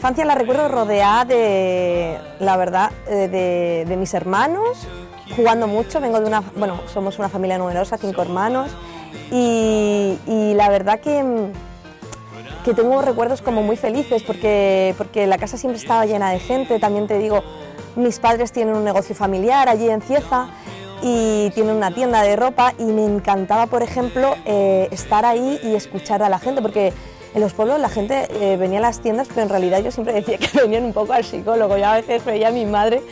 infancia la recuerdo rodeada de, la verdad, de mis hermanos, jugando mucho. Vengo de somos una familia numerosa, 5 hermanos, y la verdad que tengo recuerdos como muy felices porque la casa siempre estaba llena de gente. También te digo, mis padres tienen un negocio familiar allí en Cieza y tienen una tienda de ropa, y me encantaba, por ejemplo, estar ahí y escuchar a la gente, porque en los pueblos la gente venía a las tiendas, pero en realidad yo siempre decía que venían un poco al psicólogo. Yo a veces veía a mi madre,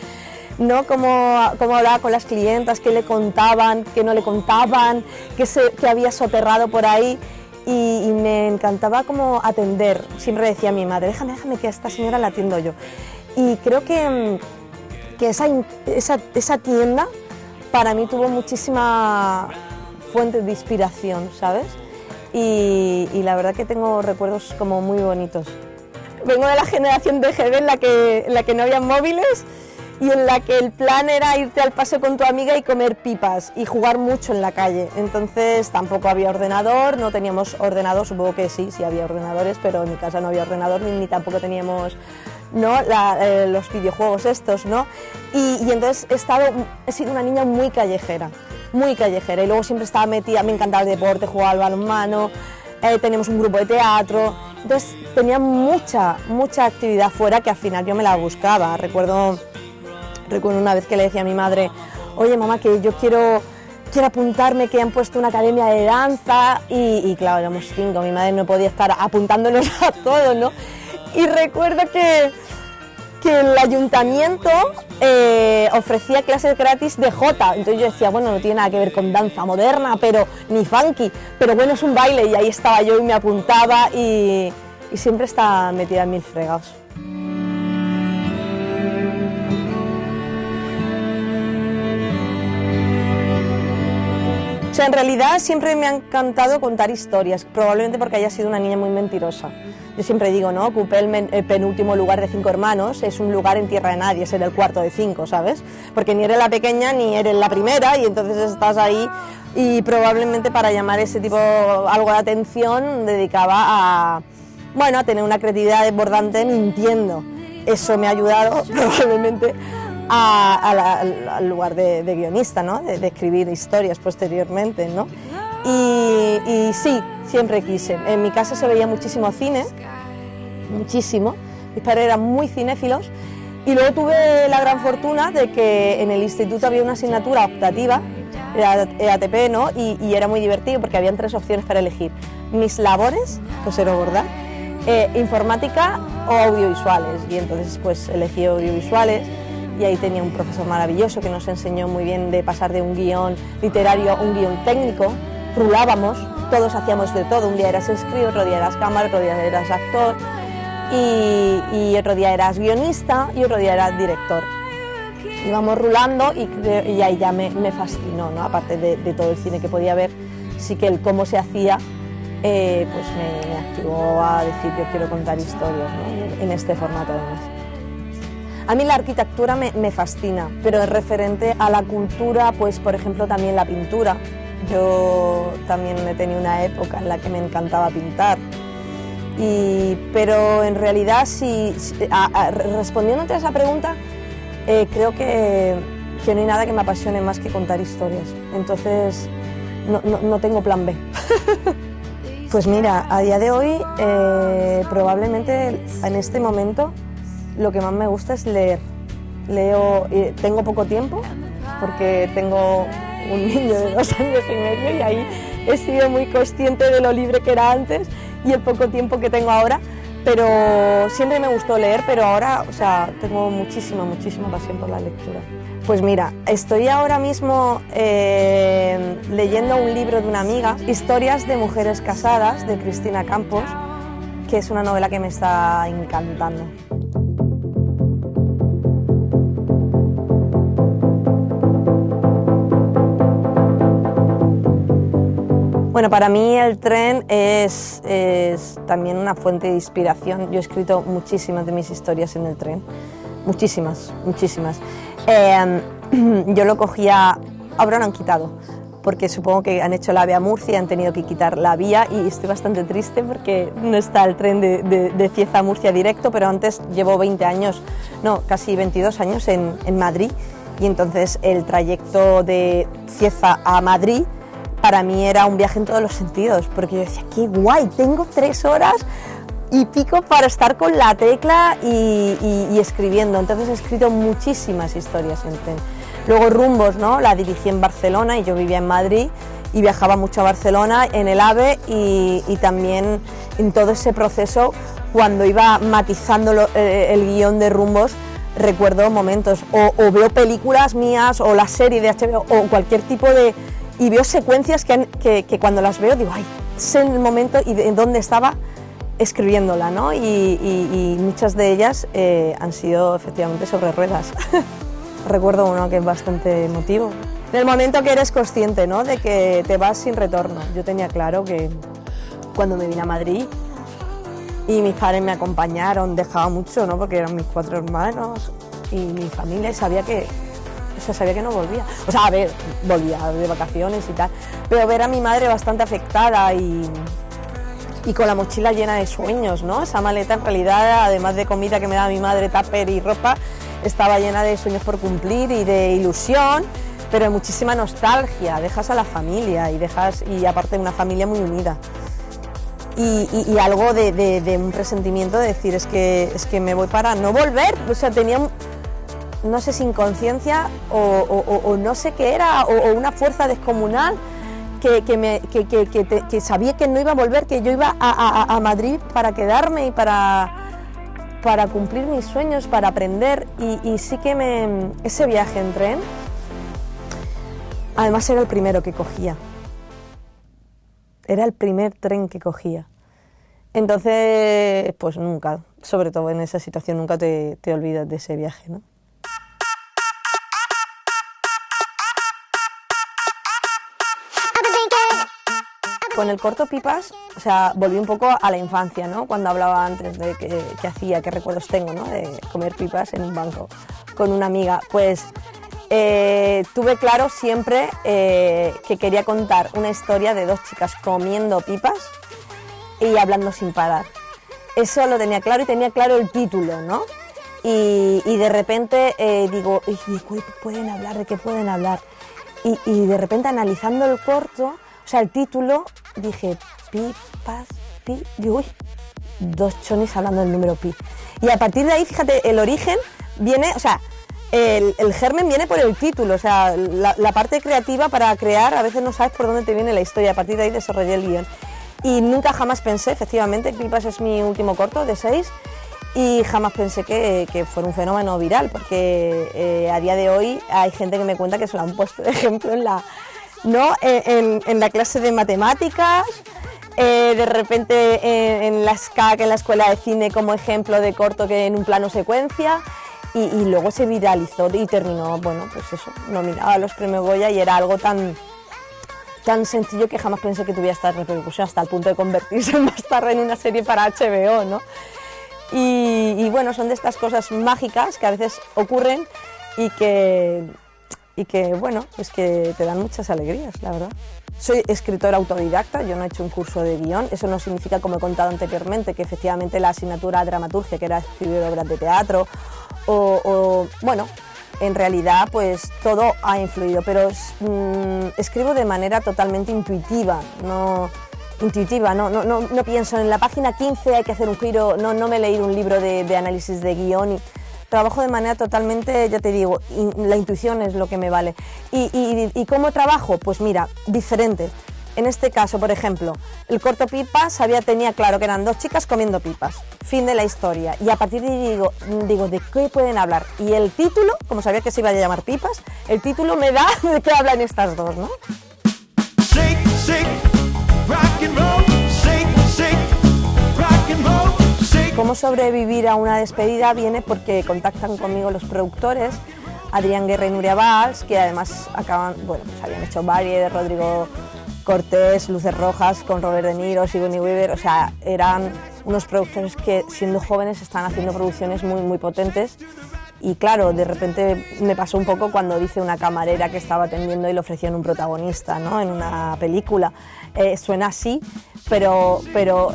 ¿no?, cómo hablaba con las clientas, qué le contaban, qué no le contaban, qué había soterrado por ahí, y me encantaba como atender. Siempre decía a mi madre, déjame que a esta señora la atiendo yo. Y creo que esa tienda para mí tuvo muchísima fuente de inspiración, ¿sabes? Y la verdad que tengo recuerdos como muy bonitos. Vengo de la generación de GB en la que no había móviles y en la que el plan era irte al paseo con tu amiga y comer pipas y jugar mucho en la calle. Entonces tampoco había ordenador, no teníamos ordenador, supongo que sí había ordenadores, pero en mi casa no había ordenador ni tampoco teníamos, ¿no?, los videojuegos estos, ¿no? Y entonces he sido una niña muy callejera, y luego siempre estaba metida, me encantaba el deporte, jugaba al balonmano, teníamos un grupo de teatro, entonces tenía mucha actividad fuera que al final yo me la buscaba. Recuerdo una vez que le decía a mi madre, oye mamá, que yo quiero apuntarme, que han puesto una academia de danza, y claro, éramos 5, mi madre no podía estar apuntándonos a todos, ¿no? Y recuerdo que el ayuntamiento ofrecía clases gratis de jota, entonces yo decía, bueno, no tiene nada que ver con danza moderna, ni funky, pero bueno, es un baile, y ahí estaba yo y me apuntaba, y siempre estaba metida en mil fregados. O sea, en realidad siempre me ha encantado contar historias, probablemente porque haya sido una niña muy mentirosa. Yo siempre digo, ¿no?, ocupé el penúltimo lugar de 5 hermanos, es un lugar en tierra de nadie, ser el cuarto de 5, ¿sabes? Porque ni eres la pequeña ni eres la primera, y entonces estás ahí, y probablemente para llamar ese tipo algo de atención dedicaba a tener una creatividad desbordante mintiendo. Eso me ha ayudado probablemente al lugar de guionista, ¿no?, de escribir historias posteriormente, ¿no? Y sí, siempre quise. En mi casa se veía muchísimo cine, muchísimo. Mis padres eran muy cinéfilos, y luego tuve la gran fortuna de que en el instituto había una asignatura optativa, era EATP, ¿no?, y era muy divertido porque habían 3 opciones para elegir. Mis labores, pues era verdad, informática o audiovisuales, y entonces pues elegí audiovisuales. Y ahí tenía un profesor maravilloso que nos enseñó muy bien de pasar de un guión literario a un guión técnico. Rulábamos, todos hacíamos de todo. Un día eras escritor, otro día eras cámara, otro día eras actor, y otro día eras guionista y otro día eras director. Íbamos rulando, y ahí ya me fascinó, ¿no? Aparte de todo el cine que podía ver, sí que el cómo se hacía pues me activó a decir, yo quiero contar historias, ¿no?, en este formato además. A mí la arquitectura me fascina, pero es referente a la cultura, pues por ejemplo también la pintura. Yo también he tenido una época en la que me encantaba pintar, pero en realidad respondiéndote a esa pregunta, creo que no hay nada que me apasione más que contar historias, entonces no tengo plan B. Pues mira, a día de hoy probablemente en este momento lo que más me gusta es leer. Tengo poco tiempo porque tengo un niño de 2 años y medio, y ahí he sido muy consciente de lo libre que era antes y el poco tiempo que tengo ahora, pero siempre me gustó leer, pero ahora, o sea, tengo muchísima pasión por la lectura. Pues mira, estoy ahora mismo leyendo un libro de una amiga, Historias de mujeres casadas, de Cristina Campos, que es una novela que me está encantando. Bueno, para mí el tren es también una fuente de inspiración. Yo he escrito muchísimas de mis historias en el tren, muchísimas. Yo lo cogía, ahora lo han quitado, porque supongo que han hecho la AVE a Murcia y han tenido que quitar la vía, y estoy bastante triste porque no está el tren de Cieza a Murcia directo, pero antes llevo 20 años, no, casi 22 años en Madrid, y entonces el trayecto de Cieza a Madrid para mí era un viaje en todos los sentidos, porque yo decía, qué guay, tengo 3 horas y pico para estar con la tecla y escribiendo. Entonces he escrito muchísimas historias en tren. Luego Rumbos, ¿no? La dirigí en Barcelona y yo vivía en Madrid y viajaba mucho a Barcelona en el AVE, y también en todo ese proceso, cuando iba matizando el guión de Rumbos, recuerdo momentos, o veo películas mías o la serie de HBO o cualquier tipo de... y veo secuencias que cuando las veo digo, ay, sé en el momento y en dónde estaba escribiéndola, ¿no? Y muchas de ellas han sido efectivamente sobre ruedas. Recuerdo uno que es bastante emotivo. En el momento que eres consciente, ¿no?, de que te vas sin retorno. Yo tenía claro que cuando me vine a Madrid y mis padres me acompañaron, dejaba mucho, ¿no?, porque eran mis 4 hermanos y mi familia, y sabía que no volvía. O sea, a ver, volvía de vacaciones y tal, pero ver a mi madre bastante afectada y con la mochila llena de sueños, ¿no? Esa maleta, en realidad, además de comida que me daba mi madre, tupper y ropa, estaba llena de sueños por cumplir y de ilusión, pero de muchísima nostalgia. Dejas a la familia y aparte una familia muy unida. Y algo de un presentimiento de decir, es que me voy para no volver. O sea, tenía, no sé si inconsciencia o no sé qué era, o una fuerza descomunal que sabía que no iba a volver, que yo iba a Madrid para quedarme y para cumplir mis sueños, para aprender, y sí que ese viaje en tren, además era el primero que cogía, era el primer tren que cogía. Entonces, pues nunca, sobre todo en esa situación, nunca te olvidas de ese viaje, ¿no? Con el corto Pipas, o sea, volví un poco a la infancia, ¿no? Cuando hablaba antes de qué hacía, qué recuerdos tengo, ¿no?, de comer pipas en un banco con una amiga. Pues tuve claro siempre que quería contar una historia de 2 chicas comiendo pipas y hablando sin parar. Eso lo tenía claro, y tenía claro el título, ¿no? Y de repente digo, ¿pueden hablar? ¿De qué pueden hablar? Y de repente, analizando el corto, o sea, el título, dije, pipas, digo, uy, 2 chonis hablando del número pi. Y a partir de ahí, fíjate, el origen viene, o sea, el germen viene por el título, o sea, la parte creativa para crear, a veces no sabes por dónde te viene la historia, a partir de ahí desarrollé el guión. Y nunca jamás pensé, efectivamente, Pipas es mi último corto de 6, y jamás pensé que fuera un fenómeno viral, porque a día de hoy hay gente que me cuenta que se lo han puesto de ejemplo en la clase de matemáticas, de repente en la SCAC, en la escuela de cine, como ejemplo de corto que en un plano secuencia, y luego se viralizó y terminó, bueno, pues eso, nominado a los premios Goya, y era algo tan sencillo que jamás pensé que tuviera esta repercusión, hasta el punto de convertirse más tarde en una serie para HBO, ¿no? Y bueno, son de estas cosas mágicas que a veces ocurren y que bueno, pues que te dan muchas alegrías, la verdad. Soy escritora autodidacta, yo no he hecho un curso de guión. Eso no significa, como he contado anteriormente, que efectivamente la asignatura de dramaturgia, que era escribir obras de teatro, bueno, en realidad pues todo ha influido, pero escribo de manera totalmente intuitiva, no pienso en la página 15 hay que hacer un giro, no me he leído un libro de análisis de guión, y trabajo de manera totalmente, ya te digo, la intuición es lo que me vale. ¿Y cómo trabajo? Pues mira, diferente. En este caso, por ejemplo, el corto Pipas tenía claro que eran 2 chicas comiendo pipas, fin de la historia, y a partir de ahí digo, ¿de qué pueden hablar? Y el título, como sabía que se iba a llamar Pipas, el título me da de qué hablan estas 2, ¿no? Shake, shake, rock and roll, shake, shake, rock and roll, shake. Cómo sobrevivir a una despedida viene porque contactan conmigo los productores, Adrián Guerra y Nuria Valls, que además pues habían hecho Barry, de Rodrigo Cortés, Luces Rojas, con Robert De Niro, Sigourney Weaver, o sea, eran unos productores que siendo jóvenes están haciendo producciones muy, muy potentes, Y claro, de repente me pasó un poco cuando dice una camarera que estaba atendiendo y le ofrecían un protagonista, ¿no?, en una película. Suena así, pero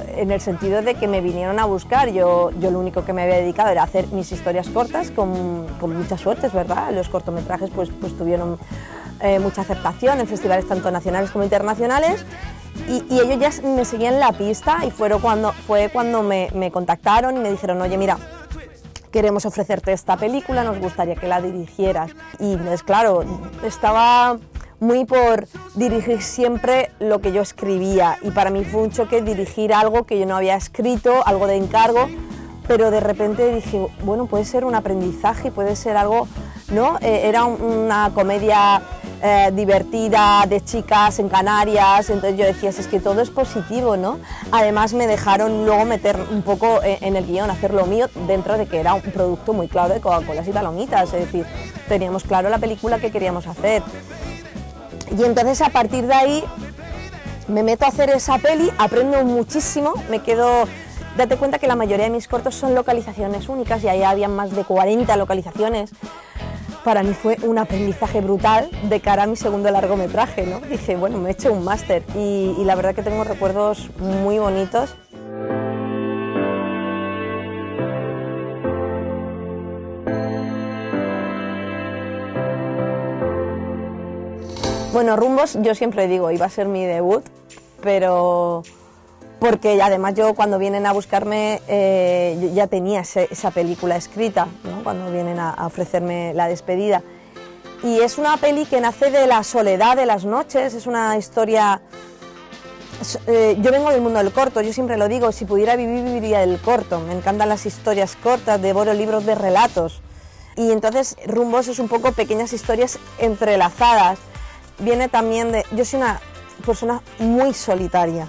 en el sentido de que me vinieron a buscar. Yo lo único que me había dedicado era hacer mis historias cortas, con mucha suerte, es verdad. Los cortometrajes pues tuvieron mucha aceptación en festivales tanto nacionales como internacionales, y ellos ya me seguían la pista, y fue cuando me contactaron y me dijeron: oye, mira, queremos ofrecerte esta película, nos gustaría que la dirigieras. Y entonces, claro, estaba muy por dirigir siempre lo que yo escribía, y para mí fue un choque dirigir algo que yo no había escrito, algo de encargo, pero de repente dije, bueno, puede ser un aprendizaje, puede ser algo, ¿no? Era una comedia divertida de chicas en Canarias, entonces yo decía, es que todo es positivo, ¿no? Además me dejaron luego meter un poco en el guión, hacer lo mío, dentro de que era un producto muy claro de Coca-Colas y palomitas, es decir, teníamos claro la película que queríamos hacer. Y entonces a partir de ahí me meto a hacer esa peli, aprendo muchísimo, me quedo... Date cuenta que la mayoría de mis cortos son localizaciones únicas, y ahí había más de 40 localizaciones. Para mí fue un aprendizaje brutal de cara a mi segundo largometraje, ¿no? Dije, bueno, me he hecho un máster, y la verdad que tengo recuerdos muy bonitos. Bueno, Rumbos, yo siempre digo, iba a ser mi debut, pero porque además yo, cuando vienen a buscarme, yo ya tenía esa película escrita, ¿no?, cuando vienen a ofrecerme la despedida. Y es una peli que nace de la soledad de las noches, es una historia... yo vengo del mundo del corto, yo siempre lo digo, si pudiera vivir, viviría del corto. Me encantan las historias cortas, devoro libros de relatos. Y entonces Rumbos es un poco pequeñas historias entrelazadas. Viene también de... Yo soy una persona muy solitaria.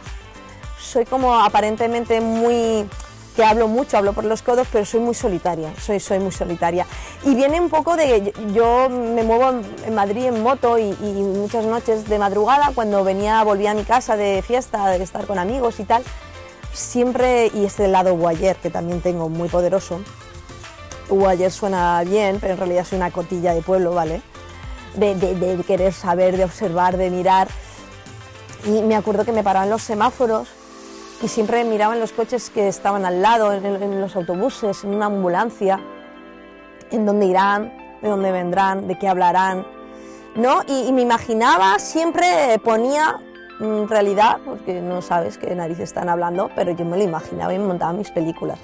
Soy como aparentemente muy... que hablo mucho, hablo por los codos, pero soy muy solitaria, soy muy solitaria. Y viene un poco de... Yo me muevo en Madrid en moto, y muchas noches de madrugada, cuando volvía a mi casa de fiesta, de estar con amigos y tal, siempre... Y ese lado voyeur que también tengo muy poderoso. Voyeur suena bien, pero en realidad soy una cotilla de pueblo, ¿vale? De querer saber, de observar, de mirar. Y me acuerdo que me paraban los semáforos y siempre miraban los coches que estaban al lado, en los autobuses, en una ambulancia, en dónde irán, de dónde vendrán, de qué hablarán, ¿no? Y me imaginaba, siempre ponía realidad, porque no sabes qué narices están hablando, pero yo me lo imaginaba y me montaba mis películas.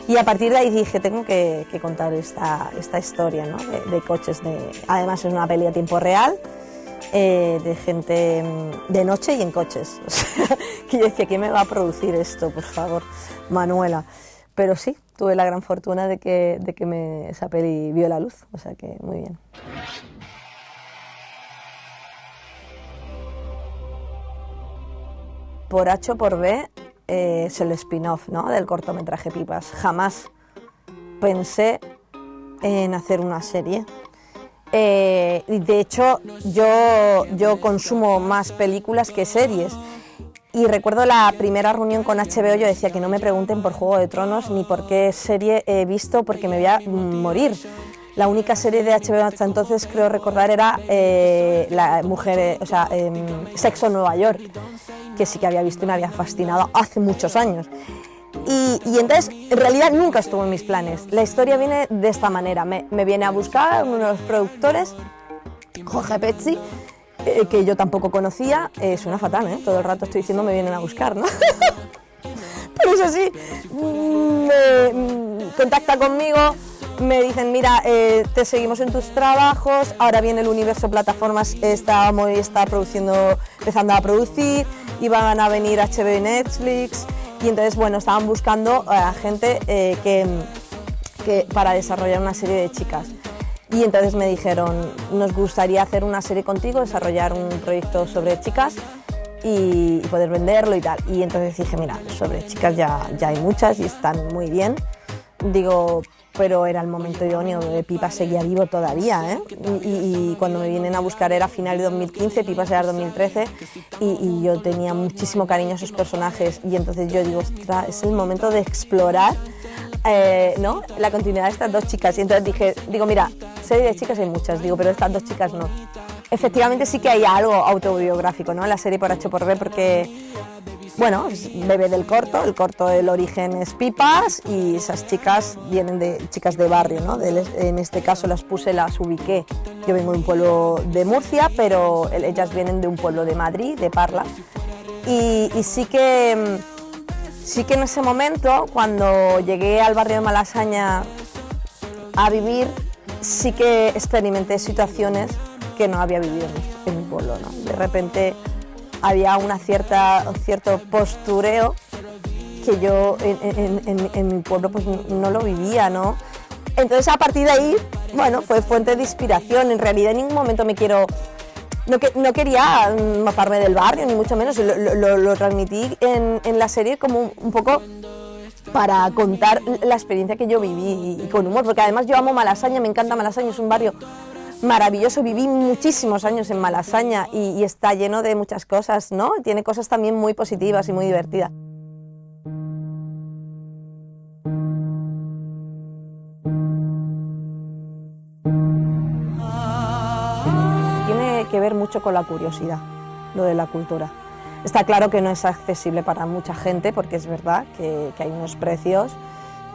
Y a partir de ahí dije, tengo que contar esta historia, ¿no?, de coches. Además es una peli a tiempo real, de gente de noche y en coches. O sea, que yo decía, ¿quién me va a producir esto, por favor, Manuela? Pero sí, tuve la gran fortuna de que esa peli vio la luz, o sea que muy bien. Por H o por B es el spin-off, ¿no?, del cortometraje Pipas. Jamás pensé en hacer una serie. De hecho, yo consumo más películas que series. Y recuerdo la primera reunión con HBO, yo decía que no me pregunten por Juego de Tronos ni por qué serie he visto, porque me voy a morir. La única serie de HBO hasta entonces, creo recordar, era Sexo en Nueva York, que sí que había visto y me había fascinado hace muchos años. Y entonces, en realidad nunca estuvo en mis planes. La historia viene de esta manera. Me viene a buscar uno de los productores, Jorge Pezzi, que yo tampoco conocía. Suena fatal, ¿eh? Todo el rato estoy diciendo me vienen a buscar, ¿no? Pero es así. Contacta conmigo, me dicen, mira, te seguimos en tus trabajos, ahora viene el universo plataformas, está empezando a producir, y van a venir HBO y Netflix. Y entonces, bueno, estaban buscando a gente que para desarrollar una serie de chicas. Y entonces me dijeron, nos gustaría hacer una serie contigo, desarrollar un proyecto sobre chicas y poder venderlo y tal. Y entonces dije, mira, sobre chicas ya hay muchas y están muy bien. Digo, pero era el momento idóneo, Pipas seguía vivo todavía, ¿eh? Y cuando me vienen a buscar era final de 2015, Pipas era 2013, y yo tenía muchísimo cariño a esos personajes, y entonces yo digo, ostras, es el momento de explorar ¿no? La continuidad de estas dos chicas. Y entonces digo, mira, serie de chicas hay muchas, digo, pero estas dos chicas no. Efectivamente sí que hay algo autobiográfico, ¿no? En la serie Por H por B, porque, bueno, bebe del corto, el corto del origen es Pipas y esas chicas vienen de chicas de barrio, ¿no? En este caso las ubiqué. Yo vengo de un pueblo de Murcia, pero ellas vienen de un pueblo de Madrid, de Parla. Y sí que en ese momento, cuando llegué al barrio de Malasaña a vivir, sí que experimenté situaciones que no había vivido en mi pueblo, ¿no? De repente había cierto postureo que yo en mi pueblo pues no lo vivía, ¿no? Entonces a partir de ahí, bueno, fue fuente de inspiración. En realidad en ningún momento no quería mofarme del barrio, ni mucho menos. Lo transmití en la serie como un poco para contar la experiencia que yo viví y con humor, porque además yo amo Malasaña, me encanta Malasaña, es un barrio maravilloso, viví muchísimos años en Malasaña y está lleno de muchas cosas, ¿no? Tiene cosas también muy positivas y muy divertidas. Tiene que ver mucho con la curiosidad, lo de la cultura. Está claro que no es accesible para mucha gente, porque es verdad que hay unos precios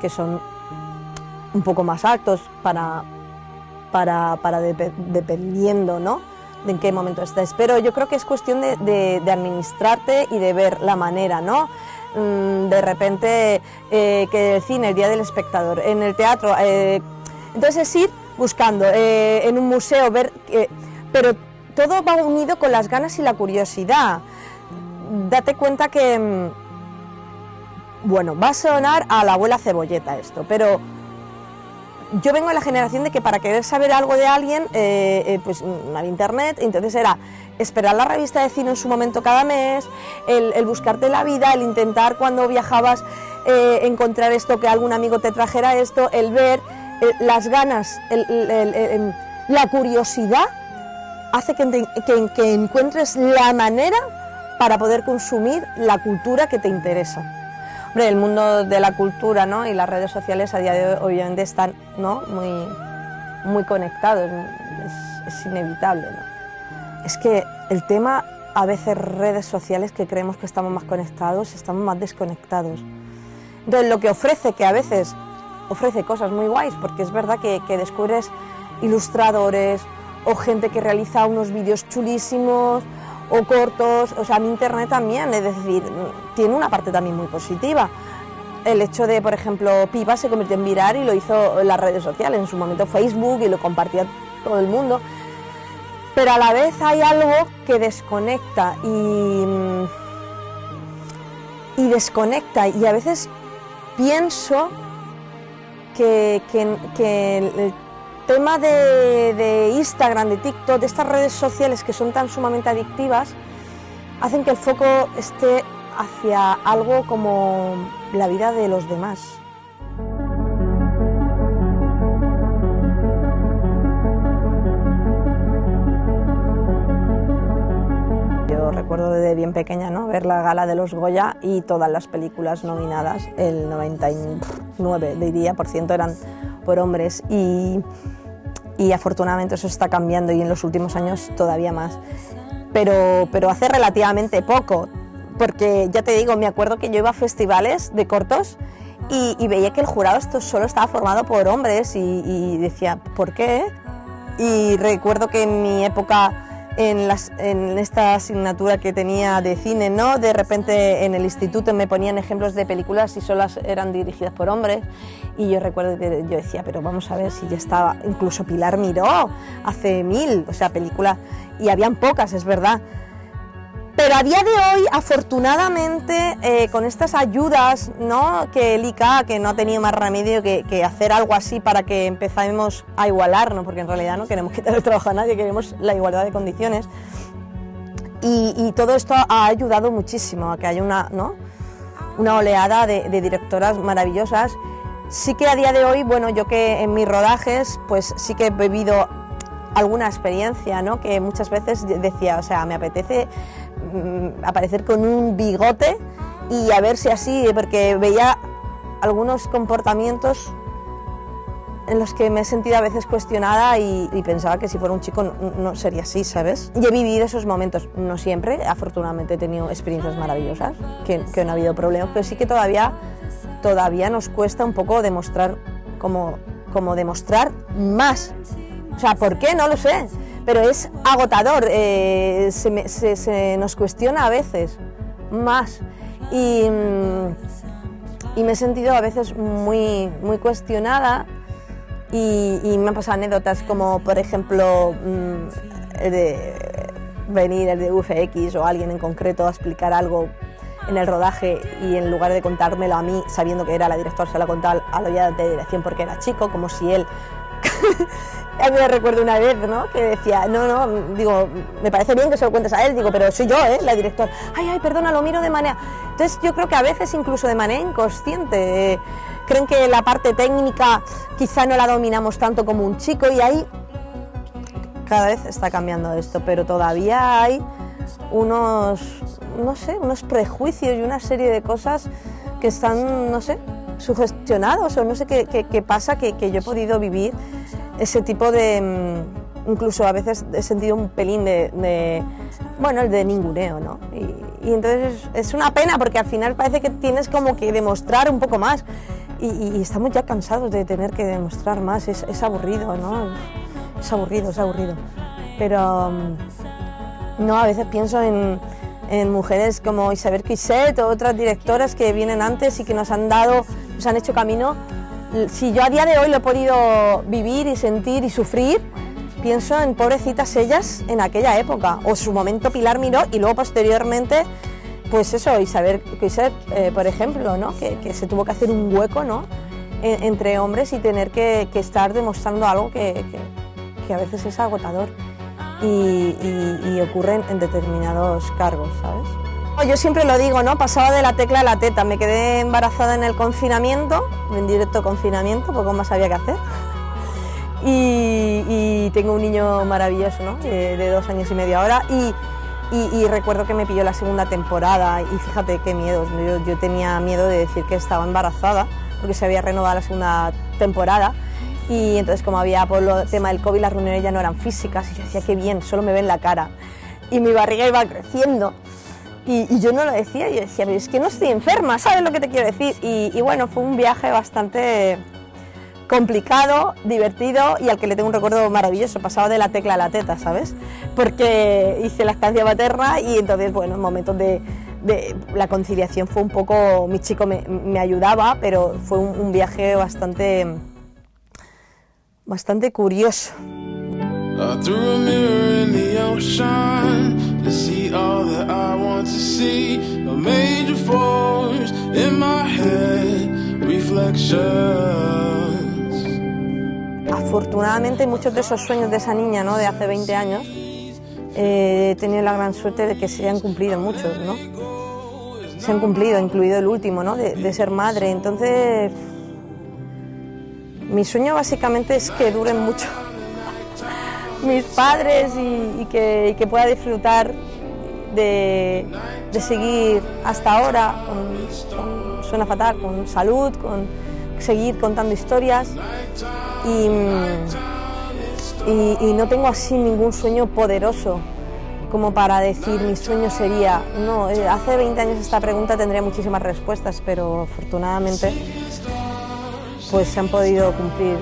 que son un poco más altos dependiendo, ¿no?, de en qué momento estés. Pero yo creo que es cuestión de administrarte y de ver la manera, ¿no? De repente que el cine, el día del espectador, en el teatro, entonces es ir buscando, en un museo, ver, pero todo va unido con las ganas y la curiosidad. Date cuenta que, bueno, va a sonar a la abuela cebolleta esto, pero yo vengo de la generación de que para querer saber algo de alguien, pues no había internet, entonces era esperar la revista de cine en su momento cada mes, el buscarte la vida, el intentar cuando viajabas encontrar esto, que algún amigo te trajera esto, el ver, las ganas, la curiosidad hace que encuentres la manera para poder consumir la cultura que te interesa. Hombre, el mundo de la cultura, ¿no?, y las redes sociales a día de hoy obviamente están, ¿no?, muy conectados, es inevitable, ¿no? Es que el tema, a veces redes sociales, que creemos que estamos más conectados, estamos más desconectados. Entonces lo que ofrece, que a veces ofrece cosas muy guays, porque es verdad que descubres ilustradores o gente que realiza unos vídeos chulísimos o cortos, o sea, en internet también, es decir, tiene una parte también muy positiva. El hecho de, por ejemplo, Pipa se convirtió en viral y lo hizo en las redes sociales, en su momento Facebook, y lo compartía todo el mundo. Pero a la vez hay algo que desconecta y desconecta, y a veces pienso que el tema de Instagram, de TikTok, de estas redes sociales que son tan sumamente adictivas, hacen que el foco esté hacia algo como la vida de los demás. Yo recuerdo desde bien pequeña, ¿no?, ver la gala de los Goya y todas las películas nominadas, el 99% diría eran por hombres, y afortunadamente eso está cambiando, y en los últimos años todavía más, pero hace relativamente poco, porque ya te digo, me acuerdo que yo iba a festivales de cortos y veía que el jurado solo estaba formado por hombres y decía, ¿por qué? Y recuerdo que en mi época, en esta asignatura que tenía de cine, ¿no?, de repente en el instituto me ponían ejemplos de películas y solo eran dirigidas por hombres, y yo recuerdo que yo decía, pero vamos a ver si ya estaba, incluso Pilar Miró hace 1000, o sea, películas, y habían pocas, es verdad. Pero a día de hoy, afortunadamente, con estas ayudas, ¿no?, que el ICA, que no ha tenido más remedio que hacer algo así para que empezamos a igualarnos, porque en realidad no queremos quitar el trabajo a nadie, queremos la igualdad de condiciones, y todo esto ha ayudado muchísimo a que haya una oleada de directoras maravillosas. Sí que a día de hoy, bueno, yo que en mis rodajes, pues sí que he vivido alguna experiencia, ¿no?, que muchas veces decía, o sea, me apetece aparecer con un bigote y a ver si así, porque veía algunos comportamientos en los que me he sentido a veces cuestionada y pensaba que si fuera un chico no sería así, ¿sabes? Y he vivido esos momentos, no siempre, afortunadamente he tenido experiencias maravillosas, que no ha habido problemas, pero sí que todavía nos cuesta un poco demostrar, como demostrar más. O sea, ¿por qué? No lo sé, pero es agotador, se nos cuestiona a veces más y me he sentido a veces muy cuestionada. Y me han pasado anécdotas como, por ejemplo, el de venir el de VFX o alguien en concreto a explicar algo en el rodaje y en lugar de contármelo a mí, sabiendo que era la directora, se lo ha contado a la ya de dirección porque era chico, como si él... A mí me recuerdo una vez, ¿no?, que decía, no, digo, me parece bien que se lo cuentes a él, digo, pero soy yo, la directora, ay, perdona, lo miro de manera... Entonces yo creo que a veces incluso de manera inconsciente creen que la parte técnica quizá no la dominamos tanto como un chico y ahí cada vez está cambiando esto, pero todavía hay unos prejuicios y una serie de cosas que están, no sé, sugestionados o no sé qué pasa, que yo he podido vivir ese tipo de... Incluso a veces he sentido un pelín de el de ninguneo, ¿no? Y entonces es una pena porque al final parece que tienes como que demostrar un poco más y estamos ya cansados de tener que demostrar más, es aburrido, ¿no? Es aburrido. Pero no, a veces pienso en mujeres como Isabel Coixet o otras directoras que vienen antes y que nos han hecho camino. Si yo a día de hoy lo he podido vivir y sentir y sufrir, pienso en pobrecitas ellas en aquella época, o su momento Pilar Miró y luego posteriormente, pues eso, Isabel Coixet, por ejemplo, ¿no?, que se tuvo que hacer un hueco, ¿no?, entre hombres y tener que estar demostrando algo que a veces es agotador y ocurre en determinados cargos, ¿sabes? Yo siempre lo digo, ¿no?, pasaba de la tecla a la teta, me quedé embarazada en el confinamiento, en directo confinamiento, poco más había que hacer. Y tengo un niño maravilloso, ¿no?, de 2 años y medio ahora y recuerdo que me pilló la segunda temporada y fíjate qué miedos, yo tenía miedo de decir que estaba embarazada porque se había renovado la segunda temporada y entonces como había por el tema del COVID las reuniones ya no eran físicas y yo decía qué bien, solo me ven la cara y mi barriga iba creciendo y yo no lo decía, yo decía pero es que no estoy enferma, ¿sabes lo que te quiero decir? Y bueno, fue un viaje bastante complicado, divertido y al que le tengo un recuerdo maravilloso, pasaba de la tecla a la teta, ¿sabes? Porque hice lactancia materna y entonces, bueno, en momentos de la conciliación fue un poco, mi chico me ayudaba, pero fue un viaje bastante curioso. Afortunadamente muchos de esos sueños de esa niña, ¿no?, de hace 20 años, he tenido la gran suerte de que se han cumplido muchos, ¿no? Se han cumplido, incluido el último, ¿no?, de ser madre. Entonces, mi sueño básicamente es que duren mucho mis padres y que pueda disfrutar de seguir hasta ahora, suena fatal, con salud, con seguir contando historias y no tengo así ningún sueño poderoso como para decir mi sueño sería, no, hace 20 años esta pregunta tendría muchísimas respuestas, pero afortunadamente pues se han podido cumplir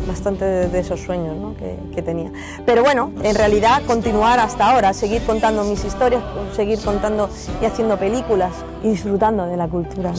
bastante de esos sueños, ¿no?, que tenía. Pero bueno, en realidad continuar hasta ahora, seguir contando mis historias, seguir contando y haciendo películas y disfrutando de la cultura, ¿no?